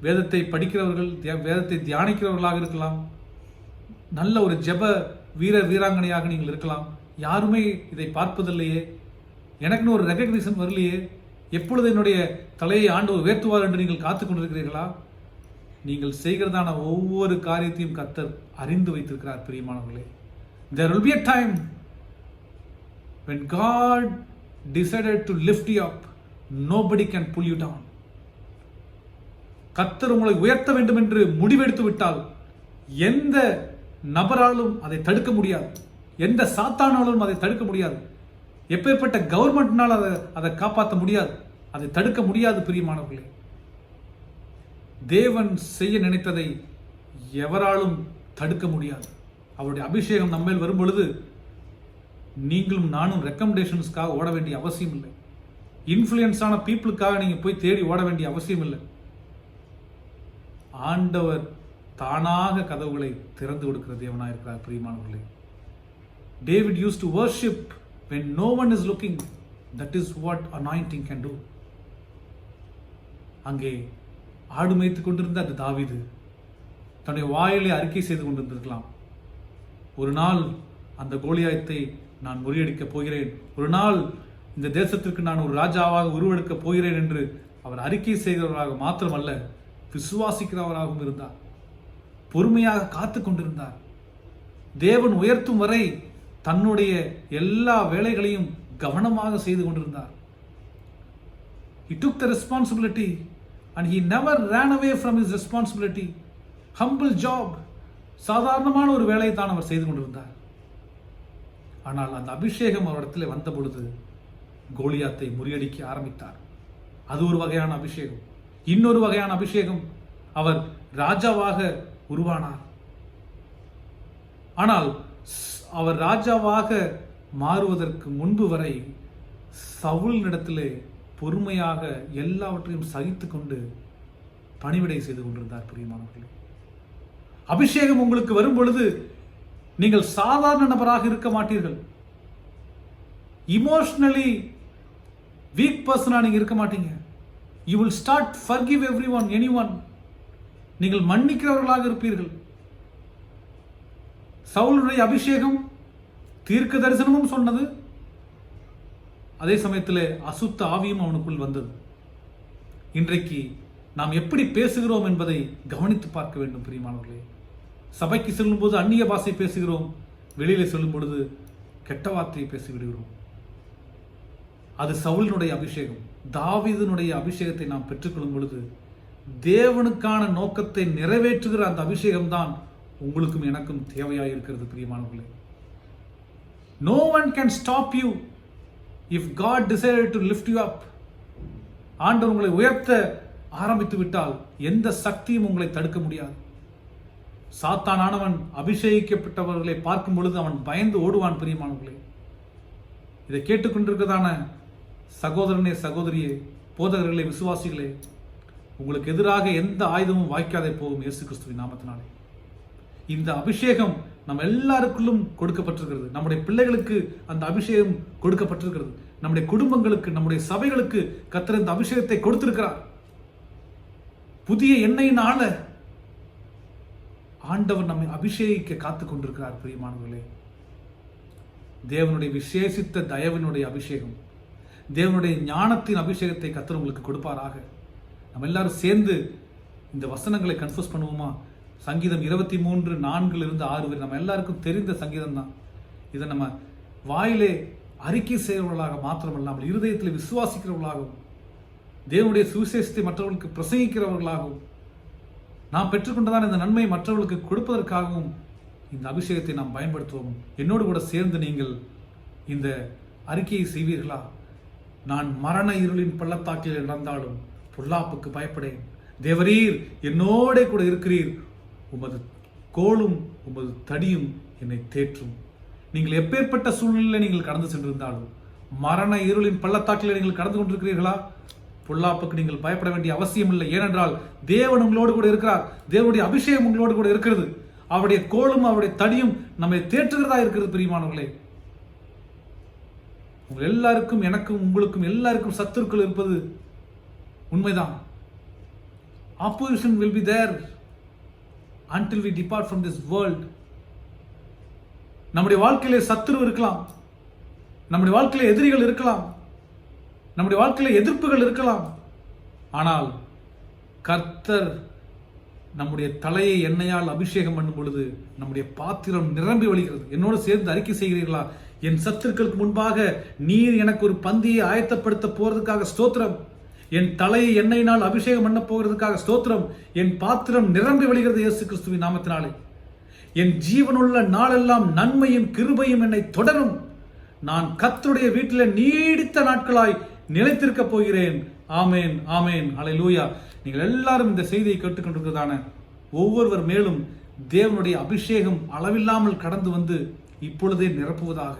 வேதத்தை படிக்கிறவர்கள், வேதத்தை தியானிக்கிறவர்களாக இருக்கலாம், நல்ல ஒரு ஜெப வீராங்கனையாக நீங்கள் இருக்கலாம். யாருமே இதை பார்ப்பதில்லையே, எனக்குன்னு ஒரு ரெகக்னிஷன் வரலையே, எப்பொழுது என்னுடைய தலையை ஆண்டவர் உயர்த்துவார் என்று நீங்கள் காத்துக் கொண்டிருக்கிறீர்களா? நீங்கள் செய்கிறதான ஒவ்வொரு காரியத்தையும் கர்த்தர் அறிந்து வைத்திருக்கிறார். பிரியமானவர்களே, there will be a time when God decided to lift you up, nobody can pull you down. கர்த்தர் உங்களை உயர்த்த வேண்டும் என்று முடிவெடுத்து விட்டால் எந்த நபராலும் அதை தடுக்க முடியாது, எந்த சாத்தானாலும் அதை தடுக்க முடியாது, எப்பேற்பட்ட கவர்மெண்ட்னால் அதை காப்பாற்ற முடியாது, அதை தடுக்க முடியாது. பிரியமானவர்களே, தேவன் செய்ய நினைத்ததை எவராலும் தடுக்க முடியாது. அவருடைய அபிஷேகம் நம்ம மேல் வரும் பொழுது நீங்களும் நானும் ரெக்கமெண்டேஷன்ஸ்க்காக ஓட வேண்டிய அவசியம் இல்லை. இன்ஃப்ளூயன்ஸான பீப்புளுக்காக நீங்க போய் தேடி ஓட வேண்டிய அவசியம் இல்லை. ஆண்டவர் தானாக கதவுகளை திறந்து கொடுக்கிற தேவனாக இருக்கிறார். பிரியமானவர்களே, David used to worship when no one is looking. That is what anointing can do. அங்கே ஆடு மேய்த்துக் கொண்டிருந்த அந்த தாவீது தன்னுடைய வாயிலே அறிக்கை செய்து கொண்டிருந்திருக்கலாம். ஒரு நாள் அந்த கோலியாத்தை நான் முறியடிக்கப் போகிறேன், ஒரு நாள் இந்த தேசத்திற்கு நான் ஒரு ராஜாவாக உருவெடுக்கப் போகிறேன் என்று அவர் அறிக்கை செய்கிறவராக மாத்திரமல்ல, விசுவாசிக்கிறவராகவும் இருந்தார். பொறுமையாக காத்து கொண்டிருந்தார். தேவன் உயர்த்தும் வரை தன்னுடைய எல்லா வேலைகளையும் கவனமாக செய்து கொண்டிருந்தார். He took the responsibility and he never ran away from his responsibility. Humble job, சாதாரணமான ஒரு வேலையை தான் அவர் செய்து கொண்டிருந்தார். ஆனால் அந்த அபிஷேகம் அவரிடத்தில் வந்த பொழுது கோலியாத்தை முறியடிக்க ஆரம்பித்தார். அது ஒரு வகையான அபிஷேகம். இன்னொரு வகையான அபிஷேகம், அவர் ராஜாவாக உருவானார். ஆனால் அவர் ராஜாவாக மாறுவதற்கு முன்பு வரை சவுலினிடத்திலே பொறுமையாக எல்லாவற்றையும் சகித்துக் கொண்டு பணிவிடை செய்து கொண்டிருந்தார். பிரியமானவர்களே, அபிஷேகம் உங்களுக்கு வரும் பொழுது நீங்கள் சாதாரண நபராக இருக்க மாட்டீர்கள். இமோஷனலி வீக் பர்சனா நீங்க இருக்க மாட்டீங்க. You will start forgive everyone, anyone. நீங்கள் மன்னிக்கிறவர்களாக இருப்பீர்கள். சவுலுடைய அபிஷேகம் தீர்க்க தரிசனமும் சொன்னது, அதே சமயத்தில் அசுத்த ஆவியும் அவனுக்குள் வந்தது. இன்றைக்கு நாம் எப்படி பேசுகிறோம் என்பதை கவனித்து பார்க்க வேண்டும். பிரியமானவர்களே, சபைக்கு செல்லும் போது அந்நிய பாஷை பேசுகிறோம், வெளியில செல்லும் பொழுது கெட்ட வார்த்தையை பேசிவிடுகிறோம். அது சவுலினுடைய அபிஷேகம். தாவீதினுடைய அபிஷேகத்தை நாம் பெற்றுக்கொள்ளும் பொழுது தேவனுக்கான நோக்கத்தை நிறைவேற்றுகிற அந்த அபிஷேகம் தான் உங்களுக்கும் எனக்கும் தேவையாக இருக்கிறது. பிரியமானவர்களே, no one can stop you if God decided to lift you up. ஆண்டவர் உங்களை உயர்த்த ஆரம்பித்து விட்டால் எந்த சக்தியும் உங்களை தடுக்க முடியாது. சாத்தானானவன் அபிஷேகிக்கப்பட்டவர்களை பார்க்கும் பொழுது அவன் பயந்து ஓடுவான். பிரியமானவர்களே, இதை கேட்டுக்கொண்டிருக்கிறதான சகோதரனே, சகோதரியே, போதகர்களே, விசுவாசிகளே, உங்களுக்கு எதிராக எந்த ஆயுதமும் வாய்க்காதே போகும் இயேசு கிறிஸ்துவின் நாமத்தினாலே. இந்த அபிஷேகம் நம்ம எல்லாருக்குள்ளும் கொடுக்கப்பட்டிருக்கிறது. நம்முடைய பிள்ளைகளுக்கு அந்த அபிஷேகம் கொடுக்கப்பட்டிருக்கிறது. நம்முடைய குடும்பங்களுக்கு, நம்முடைய சபைகளுக்கு கர்த்தர் இந்த அபிஷேகத்தை கொடுத்திருக்கிறார். புதிய எண்ணெயினால ஆண்டவர் நம்மை அபிஷேகிக்க காத்துக் கொண்டிருக்கிறார். பிரியமானவர்களே, தேவனுடைய விசேஷித்த தயவினுடைய அபிஷேகம், தேவனுடைய ஞானத்தின் அபிஷேகத்தை கர்த்தர் உங்களுக்கு கொடுப்பாராக. நம்ம எல்லாரும் சேர்ந்து இந்த வசனங்களை கன்ஃபஸ் பண்ணுவோமா? சங்கீதம் 23:4-6 வரை நம்ம எல்லாருக்கும் தெரிந்த சங்கீதம் தான். இதை நம்ம வாயிலே அறிக்கை செய்கிறவர்களாக மாத்திரமல்லாமல் இருதயத்தில் விசுவாசிக்கிறவர்களாகவும் தேவனுடைய சுவிசேஷத்தை மற்றவர்களுக்கு பிரசங்கிக்கிறவர்களாகவும் நாம் பெற்றுக்கொண்டதான இந்த நன்மை மற்றவர்களுக்கு கொடுப்பதற்காகவும் இந்த அபிஷேகத்தை நாம் பயன்படுத்துவோம். என்னோடு கூட சேர்ந்து நீங்கள் இந்த அறிக்கையை செய்வீர்களா? நான் மரண இருளின் பள்ளத்தாக்கில் நடந்தாலும் பொல்லாப்புக்கு பயப்படேன். தேவரீர் என்னோட கூட இருக்கிறீர். உமது கோலும் உமது தடியும் என்னை தேற்றும். நீங்கள் எப்பேற்பட்ட சூழ்நிலையில் நீங்கள் கடந்து சென்றிருந்தாலும், மரண இருளின் பள்ளத்தாக்கில் நீங்கள் கடந்து கொண்டிருக்கிறீர்களா? பொல்லாப்புக்கு நீங்கள் பயப்பட வேண்டிய அவசியம் இல்லை. ஏனென்றால் தேவன் உங்களோடு கூட இருக்கிறார். தேவனுடைய அபிஷேகம் உங்களோடு கூட இருக்கிறது. அவருடைய கோலும் அவருடைய தடியும் நம்மை தேற்றுகிறதா இருக்கிறது. பிரியமானவர்களே, உங்கள் எல்லாருக்கும், எனக்கும், உங்களுக்கும் எல்லாருக்கும் சத்துருக்கள் இருப்பது உண்மைதான். Opposition will be there until we depart from this world. நம்முடைய வாழ்க்கையிலே சத்துரு இருக்கலாம், நம்முடைய வாழ்க்கையிலே எதிரிகள் இருக்கலாம், நம்முடைய வாழ்க்கையிலே எதிர்ப்புகள் இருக்கலாம். ஆனால் கர்த்தர் நம்முடைய தலையை எண்ணெயால் அபிஷேகம் பண்ணும் பொழுது நம்முடைய பாத்திரம் நிரம்பி வழிகிறது. என்னோடு சேர்ந்து அறிக்கை செய்கிறீர்களா? என் சத்துருக்களுக்கு முன்பாக நீர் எனக்கு ஒரு பந்தியை ஆயத்தப்படுத்த போறதுக்காக ஸ்தோத்திரம். என் தலையை எண்ணெயினால் அபிஷேகம் பண்ண போகிறதுக்காக ஸ்தோத்திரம். என் பாத்திரம் நிரம்பி வழிகிறது இயேசு கிறிஸ்துவின் நாமத்தினாலே. என் ஜீவனுள்ள நாளெல்லாம் நன்மையும் கிருபையும் என்னை தொடரும். நான் கர்த்தருடைய வீட்டில் நீடித்த நாட்களாய் நிலைத்திருக்க போகிறேன். ஆமேன், ஆமேன், ஹல்லேலூயா. நீங்கள் எல்லாரும் இந்த செய்தியை கேட்டுக்கொண்டிருக்கிறதான ஒவ்வொருவர் மேலும் தேவனுடைய அபிஷேகம் அளவில்லாமல் கடந்து வந்து இப்பொழுதே நிரப்புவதாக.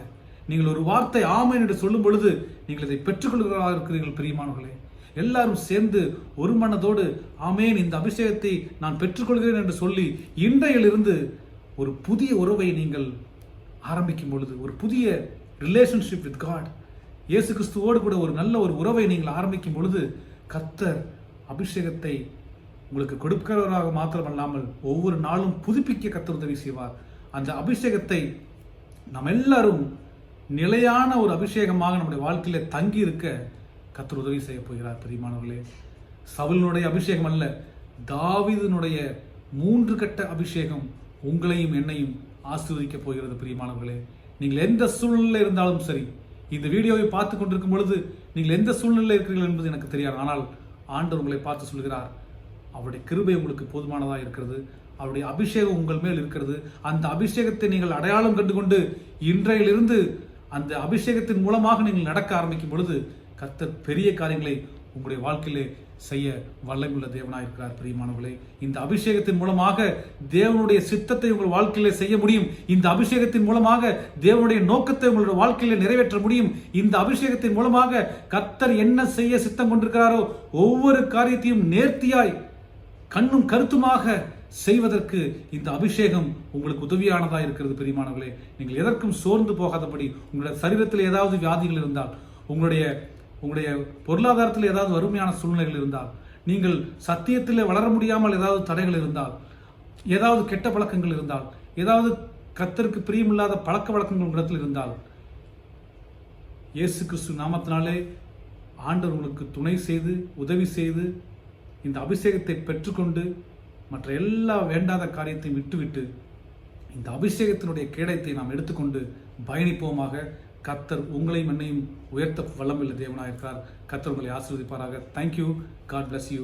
நீங்கள் ஒரு வார்த்தை ஆமேன் என்று சொல்லும் பொழுது நீங்கள் இதை பெற்றுக்கொள்கிறதாக இருக்கிறீர்கள். பிரியமானவர்களே, எல்லாரும் சேர்ந்து ஒரு மனதோடு ஆமேன், இந்த அபிஷேகத்தை நான் பெற்றுக்கொள்கிறேன் என்று சொல்லி இன்றையிலிருந்து ஒரு புதிய உறவை நீங்கள் ஆரம்பிக்கும் பொழுது, ஒரு புதிய ரிலேஷன்ஷிப் வித் காட், இயேசு கிறிஸ்துவோடு கூட ஒரு நல்ல ஒரு உறவை நீங்கள் ஆரம்பிக்கும் பொழுது கர்த்தர் அபிஷேகத்தை உங்களுக்கு கொடுக்கிறவராக மாத்திரமல்லாமல் ஒவ்வொரு நாளும் புதுப்பிக்க கர்த்தர் உதவி செய்வார். அந்த அபிஷேகத்தை நாம் எல்லாரும் நிலையான ஒரு அபிஷேகமாக நம்முடைய வாழ்க்கையில தங்கி இருக்க கர்த்தர் உதவி செய்ய போகிறார். பிரியமானவர்களே, சவுலினுடைய அபிஷேகம் அல்ல, தாவீதினுடைய 3 கட்ட அபிஷேகம் உங்களையும் என்னையும் ஆசீர்வதிக்க போகிறது. பிரியமானவர்களே, நீங்கள் எந்த சூழ்நிலையில் இருந்தாலும் சரி, இந்த வீடியோவை பார்த்து கொண்டிருக்கும் பொழுது நீங்கள் எந்த சூழ்நிலையில் இருக்கிறீர்கள் என்பது எனக்கு தெரியாது. ஆனால் ஆண்டவர் உங்களை பார்த்து சொல்கிறார், அவருடைய கிருபை உங்களுக்கு போதுமானதாக இருக்கிறது, அவருடைய அபிஷேகம் உங்கள் மேல் இருக்கிறது. அந்த அபிஷேகத்தை நீங்கள் அடையாளம் கண்டுகொண்டு இன்றையிலிருந்து அந்த அபிஷேகத்தின் மூலமாக நீங்கள் நடக்க ஆரம்பிக்கும் பொழுது கர்த்தர் பெரிய காரியங்களை உங்களுடைய வாழ்க்கையிலே செய்ய வல்லமையுள்ள தேவனாக இருக்கிறார். பிரியமானவர்களே, இந்த அபிஷேகத்தின் மூலமாக தேவனுடைய சித்தத்தை உங்கள் வாழ்க்கையிலே செய்ய முடியும். இந்த அபிஷேகத்தின் மூலமாக தேவனுடைய நோக்கத்தை உங்களுடைய வாழ்க்கையிலே நிறைவேற்ற முடியும். இந்த அபிஷேகத்தின் மூலமாக கர்த்தர் என்ன செய்ய சித்தம் கொண்டிருக்கிறாரோ ஒவ்வொரு காரியத்தையும் நேர்த்தியாய் கண்ணும் கருத்துமாக செய்வதற்கு இந்த அபிஷேகம் உங்களுக்கு உதவியானதாக இருக்கிறது. பிரியமானவர்களே, நீங்கள் எதற்கும் சோர்ந்து போகாதபடி, உங்களுடைய சரீரத்தில் ஏதாவது வியாதிகள் இருந்தால், உங்களுடைய பொருளாதாரத்தில் ஏதாவது வறுமையான சூழ்நிலைகள் இருந்தால், நீங்கள் சத்தியத்தில் வளர முடியாமல் ஏதாவது தடைகள் இருந்தால், ஏதாவது கெட்ட பழக்கங்கள் இருந்தால், ஏதாவது கர்த்தருக்கு பிரியமில்லாத பழக்க வழக்கங்கள் உங்களிடத்தில் இருந்தால், இயேசு கிறிஸ்து நாமத்தினாலே ஆண்டவர் உங்களுக்கு துணை செய்து உதவி செய்து இந்த அபிஷேகத்தை பெற்றுக்கொண்டு மற்ற எல்லா வேண்டாத காரியத்தையும் விட்டுவிட்டு இந்த அபிஷேகத்தினுடைய கேடயத்தை நாம் எடுத்துக்கொண்டு பயணிப்போமாக. கர்த்தர் உங்களையும் என்னையும் உயர்த்த வல்லமையுள்ள தேவனாக இருக்கிறார். கர்த்தர் உங்களை ஆசீர்வதிப்பாராக. தேங்க்யூ. God bless you.